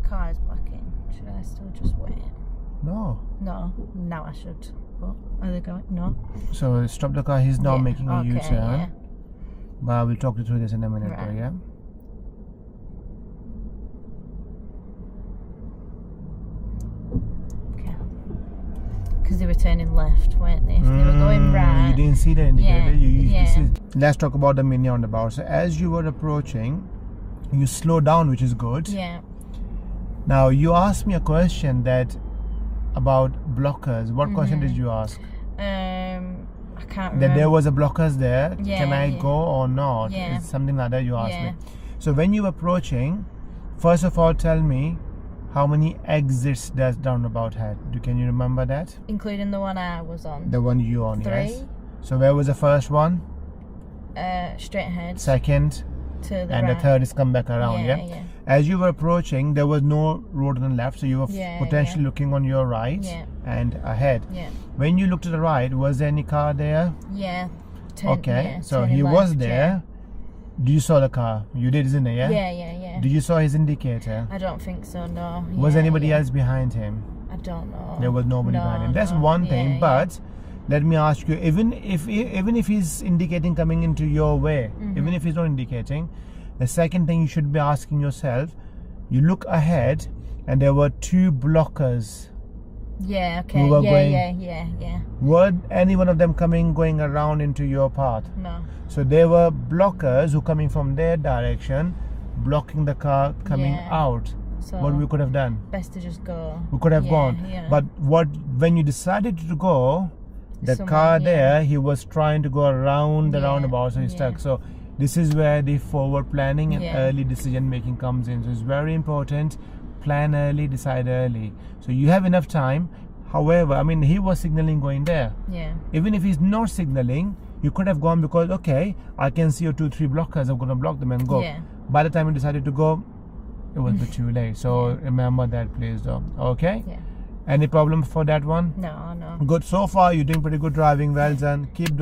car is blocking. Should I still just wait? No. No, now I should. But are they going? No. So stop the car. He's now making a U-turn. Yeah. But I will talk you through this in a minute, Right. though, yeah? Okay. Because they were turning left, weren't they? If they were going right. You didn't see the indicator. Yeah. Let's talk about the mini roundabout. So as you were approaching, you slow down, which is good. Yeah. Now you asked me a question about blockers. What question did you ask? I can't remember. That there was a blockers there. Yeah, Can I yeah. go or not? Yeah. It's something like that you asked Yeah. me. So when you were approaching, first of all, tell me how many exits does roundabout had. Can you remember that? Including the one I was on. The one you on, 3. yes. So where was the first one? Straight ahead. Second, To the and right. the third is come back around, yeah? As you were approaching, there was no road on the left, so you were potentially looking on your right and ahead. Yeah. When you looked to the right, was there any car there? Yeah. Okay, so turning he left, was there. Do you saw the car? You did, isn't it? Yeah. Did you saw his indicator? I don't think so, no. Was anybody else behind him? I don't know. There was nobody behind him. That's one thing, but let me ask you, even if he's indicating coming into your way, even if he's not indicating, the second thing you should be asking yourself, you look ahead and there were 2 blockers. Yeah, okay. Who were going, Yeah. Were any one of them going around into your path? No. So there were blockers who coming from their direction, blocking the car coming out. So What we could have done? best to just go. We could have gone. Yeah. But when you decided to go, the car there, he was trying to go around the roundabout, so he's stuck. So this is where the forward planning and early decision making comes in. So it's very important. Plan early, decide early. So you have enough time. However, I mean, he was signaling going there. Yeah. Even if he's not signaling, you could have gone because, okay, I can see your 2-3 blockers. I'm going to block them and go. Yeah. By the time you decided to go, it was a bit too late. So remember that, please, though. Okay? Yeah. Any problem for that one? No. Good. So far, you're doing pretty good driving. Well done. Keep doing.